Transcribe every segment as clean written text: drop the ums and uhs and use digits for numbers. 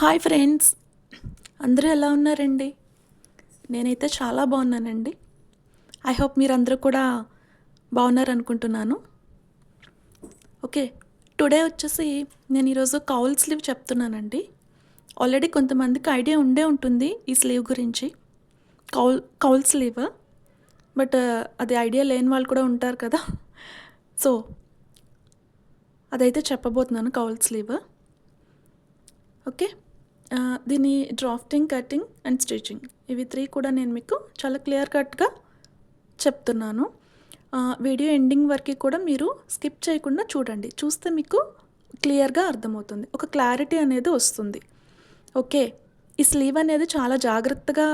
Hi friends, అందరూ ఎలా ఉన్నారండి? నేనైతే చాలా బాగున్నానండి. ఐ హోప్ మీరందరూ కూడా బాగున్నారనుకుంటున్నాను. ఓకే, టుడే వచ్చేసి నేను ఈరోజు కౌల్ స్లీవ్ చెప్తున్నానండి. ఆల్రెడీ కొంతమందికి ఐడియా ఉండే ఉంటుంది ఈ స్లీవ్ గురించి, కౌల్ స్లీవ్. బట్ అది ఐడియా లేని వాళ్ళు కూడా ఉంటారు కదా. సో అదైతే చెప్పబోతున్నాను, కౌల్ స్లీవ్. ఓకే, దీని డ్రాఫ్టింగ్, కటింగ్ అండ్ స్టిచ్చింగ్ ఇవి 3 కూడా నేను మీకు చాలా క్లియర్ కట్గా చెప్తున్నాను. వీడియో ఎండింగ్ వరకు కూడా మీరు స్కిప్ చేయకుండా చూడండి. చూస్తే మీకు క్లియర్గా అర్థమవుతుంది, ఒక క్లారిటీ అనేది వస్తుంది. ఓకే, ఈ స్లీవ్ అనేది చాలా జాగ్రత్తగా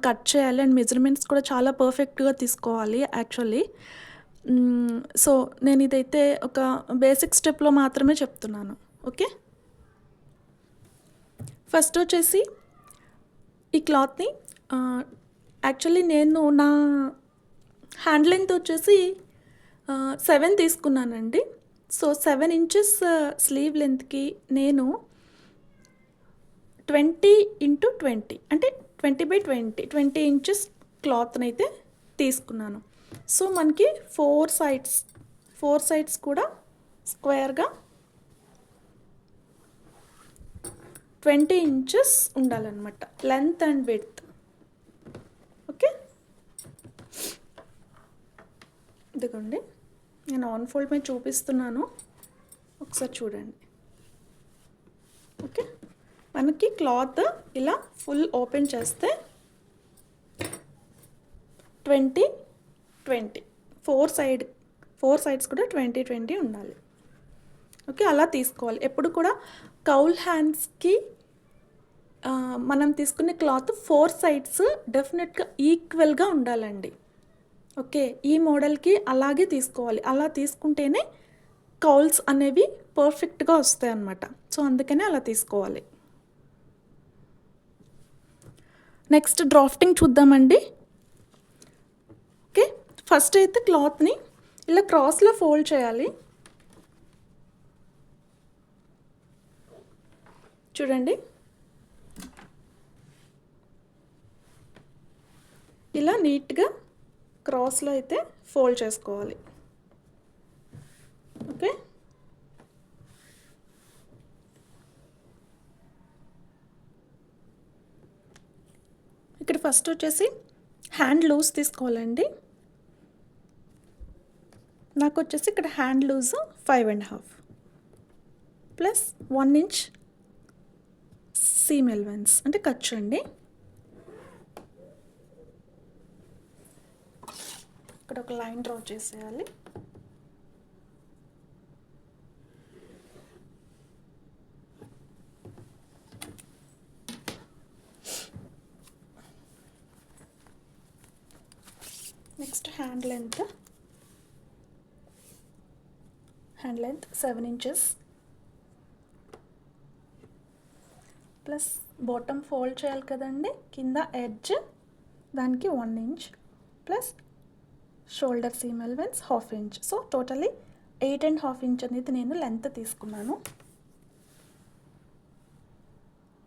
కట్ చేయాలి అండ్ మెజర్మెంట్స్ కూడా చాలా పర్ఫెక్ట్గా తీసుకోవాలి యాక్చువల్లీ. సో నేను ఇదైతే ఒక బేసిక్ స్టెప్లో మాత్రమే చెప్తున్నాను. ఓకే, ఫస్ట్ వచ్చేసి ఈ క్లాత్ని యాక్చువల్లీ నేను నా హ్యాండ్ లెంత్ వచ్చేసి 7 తీసుకున్నానండి. సో 7 ఇంచెస్ స్లీవ్ లెంత్కి నేను 20x20 అంటే 20x20 ఇంచెస్ క్లాత్ని అయితే తీసుకున్నాను. సో మనకి ఫోర్ సైడ్స్ కూడా స్క్వేర్గా 20 ఇంచెస్ ఉండాలన్నమాట, లెంత్ అండ్ విడ్త్. ఓకే, ఇదిగోండి నేను ఆన్ ఫోల్డ్ మీద చూపిస్తున్నాను, ఒకసారి చూడండి. ఓకే, మనకి క్లాత్ ఇలా ఫుల్ ఓపెన్ చేస్తే 20x20 ఫోర్ సైడ్స్ కూడా 20x20 ఉండాలి. ఓకే, అలా తీసుకోవాలి. ఎప్పుడు కూడా కౌల్ హ్యాండ్స్కి మనం తీసుకునే క్లాత్ 4 సైడ్స్ డెఫినెట్గా ఈక్వల్గా ఉండాలండి. ఓకే, ఈ మోడల్కి అలాగే తీసుకోవాలి. అలా తీసుకుంటేనే కౌల్స్ అనేవి పర్ఫెక్ట్గా వస్తాయి అన్నమాట. సో అందుకనే అలా తీసుకోవాలి. నెక్స్ట్ డ్రాఫ్టింగ్ చూద్దామండి. ఓకే, ఫస్ట్ అయితే క్లాత్ని ఇలా క్రాస్లో ఫోల్డ్ చేయాలి. చూడండి, ఇలా నీట్గా క్రాస్లో అయితే ఫోల్డ్ చేసుకోవాలి. ఓకే, ఇక్కడ ఫస్ట్ వచ్చేసి హ్యాండ్ లూజ్ తీసుకోవాలండి. నాకు వచ్చేసి ఇక్కడ hand loose 5.5 plus 1 inch seam allowance అంటే ఖర్చు అండి. ఇక్కడ ఒక లైన్ డ్రా చేసేయాలి. Next hand length 7 inches plus bottom fold చేయాలి కదండి, కింద ఎడ్జ్ దానికి 1 inch plus shoulder seam allowance 1/2 inch. So totally 8.5 inch అనేది నేను లెంత్ తీసుకున్నాను.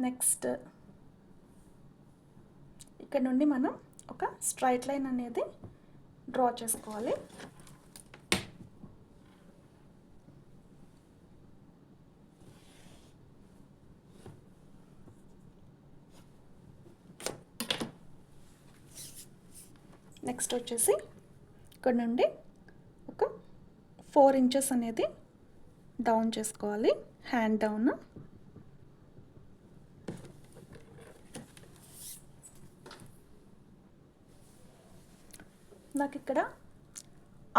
నెక్స్ట్ ఇక్కడ నుండి మనం ఒక స్ట్రైట్ లైన్ అనేది డ్రా చేసుకోవాలి. నెక్స్ట్ వచ్చేసి ఇక్కడ నుండి ఒక 4 ఇంచెస్ అనేది డౌన్ చేసుకోవాలి, హ్యాండ్ డౌన్. నాకు ఇక్కడ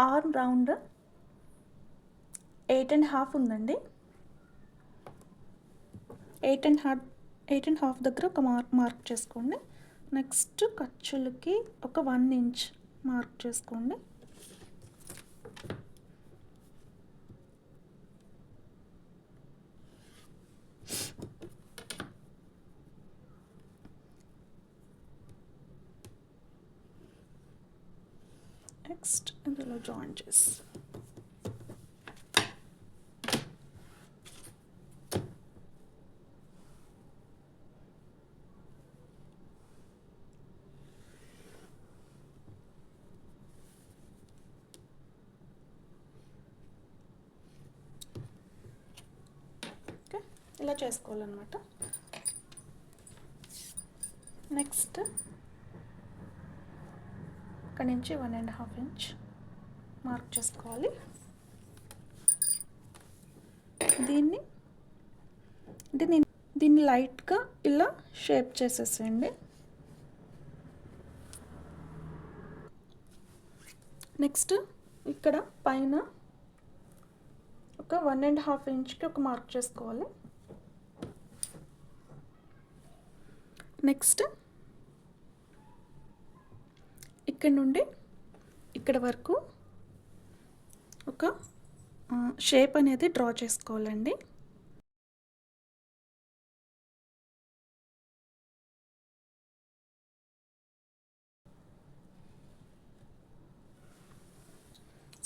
ఆర్మ్ రౌండ్ 8.5 ఉందండి. 8.5 దగ్గర ఒక మార్క్ చేసుకోండి. నెక్స్ట్ ఖర్చులకి ఒక 1 ఇంచ్ మార్క్ చేసుకోండి. నెక్స్ట్ ఇందులో జాయిన్ చేసి ఇలా చేసుకోవాలన్నమాట. నెక్స్ట్ ఇక్కడ నుంచి 1.5 ఇంచ్ మార్క్ చేసుకోవాలి. దీన్ని అంటే నేను దీన్ని లైట్గా ఇలా షేప్ చేసేసేయండి. నెక్స్ట్ ఇక్కడ పైన ఒక 1.5 ఇంచ్కి ఒక మార్క్ చేసుకోవాలి. నెక్స్ట్ ఇక్కడ నుండి ఇక్కడ వరకు ఒక షేప్ అనేది డ్రా చేసుకోవాలండి.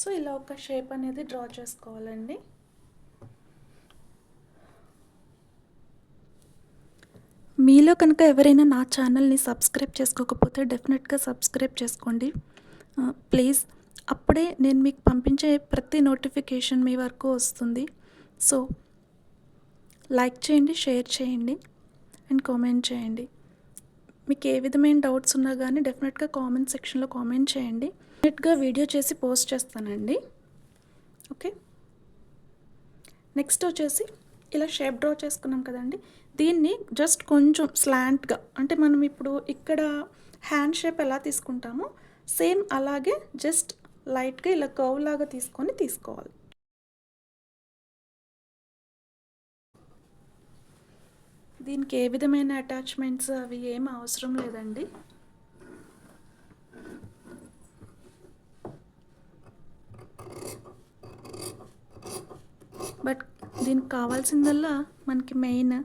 సో ఇలా ఒక షేప్ అనేది డ్రా చేసుకోవాలండి. మీలో కనుక ఎవరైనా నా ఛానల్ని సబ్స్క్రైబ్ చేసుకోకపోతే డెఫినెట్గా సబ్స్క్రైబ్ చేసుకోండి ప్లీజ్. అప్పుడే నేను మీకు పంపించే ప్రతి నోటిఫికేషన్ మీ వరకు వస్తుంది. సో లైక్ చేయండి, షేర్ చేయండి అండ్ కామెంట్ చేయండి. మీకు ఏ విధమైన డౌట్స్ ఉన్నా కానీ డెఫినెట్గా కామెంట్ సెక్షన్లో కామెంట్ చేయండి. డెఫినెట్గా వీడియో చేసి పోస్ట్ చేస్తానండి. ఓకే, నెక్స్ట్ వచ్చేసి ఇలా షేప్ డ్రా చేసుకున్నాం కదండి, దీన్ని జస్ట్ కొంచెం స్లాంట్గా, అంటే మనం ఇప్పుడు ఇక్కడ హ్యాండ్ షేప్ ఎలా తీసుకుంటామో సేమ్ అలాగే జస్ట్ లైట్గా ఇలా కర్వ్ లాగా తీసుకోవాలి. దీనికి ఏ విధమైన అటాచ్మెంట్స్ అవి ఏం అవసరం లేదండి. బట్ దీనికి కావాల్సిందల్లా మనకి మెయిన్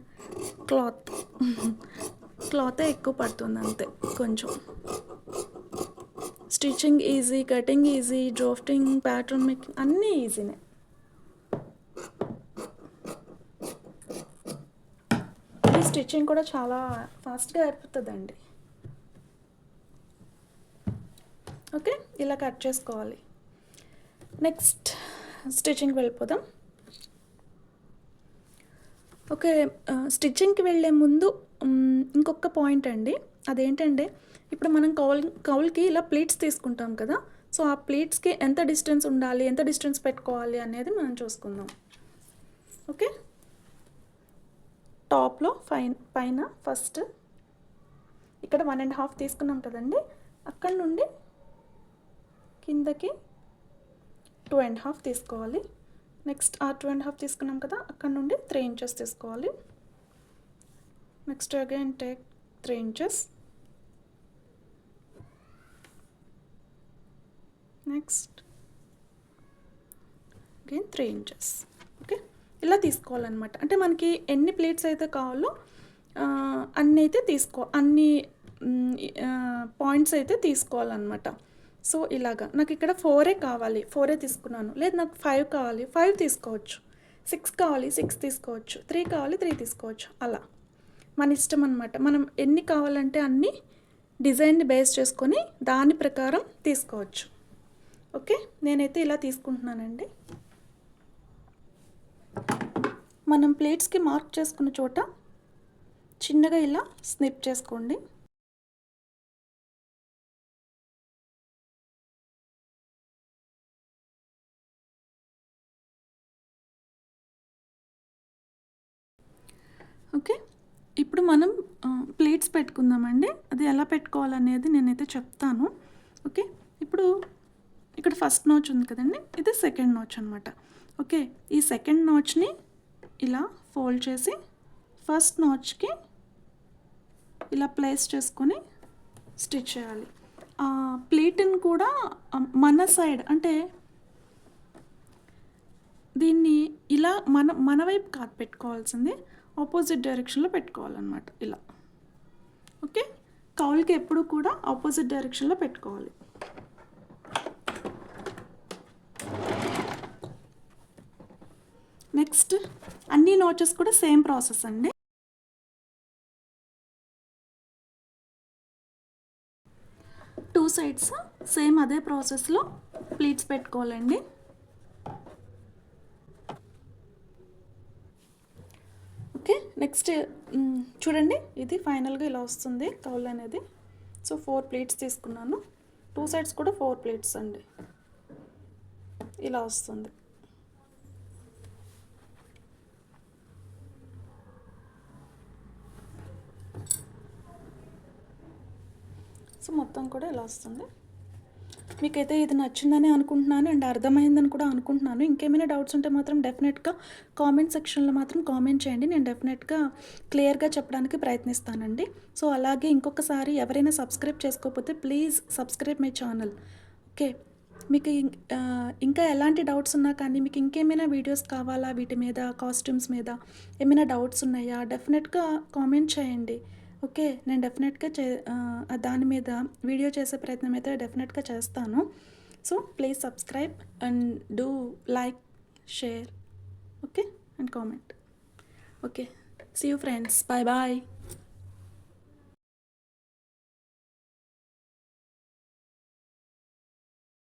క్లాతే ఎక్కువ పడుతుంది అంతే. కొంచెం stitching easy, cutting easy, drafting, pattern making అన్నీ ఈజీనే. ఈ స్టిచ్చింగ్ కూడా చాలా ఫాస్ట్గా అయిపోతుందండి. ఓకే, ఇలా కట్ చేసుకోవాలి. నెక్స్ట్ స్టిచ్చింగ్కి వెళ్ళిపోదాం. ఓకే, స్టిచ్చింగ్కి వెళ్ళే ముందు ఇంకొక పాయింట్ అండి, అదేంటంటే ఇప్పుడు మనం కౌల్కి ఇలా ప్లీట్స్ తీసుకుంటాం కదా, సో ఆ ప్లీట్స్కి ఎంత డిస్టెన్స్ ఉండాలి, ఎంత డిస్టెన్స్ పెట్టుకోవాలి అనేది మనం చూసుకుందాం. ఓకే, టాప్లో పైన ఫస్ట్ ఇక్కడ 1.5 తీసుకున్నాం కదండి, అక్కడ నుండి కిందకి 2.5 తీసుకోవాలి. నెక్స్ట్ ఆ 2.5 తీసుకున్నాం కదా, అక్కడ నుండి 3 ఇంచెస్ తీసుకోవాలి. Next again take 3 inches. Next again 3 inches. Okay, ఇలా తీసుకోవాలన్నమాట. అంటే మనకి ఎన్ని ప్లేట్స్ అయితే కావాలో అన్ని అయితే అన్ని పాయింట్స్ అయితే తీసుకోవాలన్నమాట. సో ఇలాగా నాకు ఇక్కడ 4 కావాలి, 4 తీసుకున్నాను. లేదు నాకు 5 కావాలి, 5 తీసుకోవచ్చు. 6 కావాలి, 6 తీసుకోవచ్చు. 3 కావాలి, 3 తీసుకోవచ్చు. అలా మన ఇష్టం అన్నమాట. మనం ఎన్ని కావాలంటే అన్ని డిజైన్ని బేస్ చేసుకొని దాని ప్రకారం తీసుకోవచ్చు. ఓకే, నేనైతే ఇలా తీసుకుంటున్నానండి. మనం ప్లేట్స్కి మార్క్ చేసుకున్న చోట చిన్నగా ఇలా స్నిప్ చేసుకోండి. ఓకే, ఇప్పుడు మనం ప్లేట్స్ పెట్టుకుందామండి. అది ఎలా పెట్టుకోవాలనేది నేనైతే చెప్తాను. ఓకే, ఇప్పుడు ఇక్కడ ఫస్ట్ నాచ్ ఉంది కదండి, ఇది సెకండ్ నాచ్ అనమాట. ఓకే, ఈ సెకండ్ నాచ్ని ఇలా ఫోల్డ్ చేసి ఫస్ట్ నాచ్కి ఇలా ప్లేస్ చేసుకొని స్టిచ్ చేయాలి. ప్లేట్ని కూడా మన సైడ్, అంటే దీన్ని ఇలా మన వైపు కాదు పెట్టుకోవాల్సింది, ఆపోజిట్ డైరెక్షన్లో పెట్టుకోవాలన్నమాట ఇలా. ఓకే, కౌల్కి ఎప్పుడు కూడా ఆపోజిట్ డైరెక్షన్లో పెట్టుకోవాలి. నెక్స్ట్ అన్ని నాచెస్ కూడా సేమ్ ప్రాసెస్ అండి. టూ సైడ్స్ సేమ్ అదే ప్రాసెస్లో ప్లీట్స్ పెట్టుకోవాలండి. నెక్స్ట్ చూడండి, ఇది ఫైనల్గా ఇలా వస్తుంది కౌల్ అనేది. సో 4 ప్లేట్స్ తీసుకున్నాను, 2 సైడ్స్ కూడా 4 ప్లేట్స్ అండి, ఇలా వస్తుంది. సో మొత్తం కూడా ఇలా వస్తుంది. మీకైతే ఇది నచ్చిందని అనుకుంటున్నాను అండ్ అర్థమైందని కూడా అనుకుంటున్నాను. ఇంకేమైనా డౌట్స్ ఉంటే మాత్రం డెఫినెట్గా కామెంట్ సెక్షన్లో మాత్రం కామెంట్ చేయండి, నేను డెఫినెట్గా క్లియర్గా చెప్పడానికి ప్రయత్నిస్తానండి. సో అలాగే ఇంకొకసారి ఎవరైనా సబ్స్క్రైబ్ చేసుకోకపోతే please subscribe my channel. Okay, మీకు ఇంకా ఎలాంటి డౌట్స్ ఉన్నా కానీ, మీకు ఇంకేమైనా వీడియోస్ కావాలా వీటి మీద, కాస్ట్యూమ్స్ మీద ఏమైనా డౌట్స్ ఉన్నాయా, డెఫినెట్గా కామెంట్ చేయండి. ఓకే, నేను డెఫినెట్గా దాని మీద వీడియో చేసే ప్రయత్నం అయితే డెఫినెట్గా చేస్తాను. So please subscribe and do like, share, okay, and comment. Okay, see you friends, bye bye.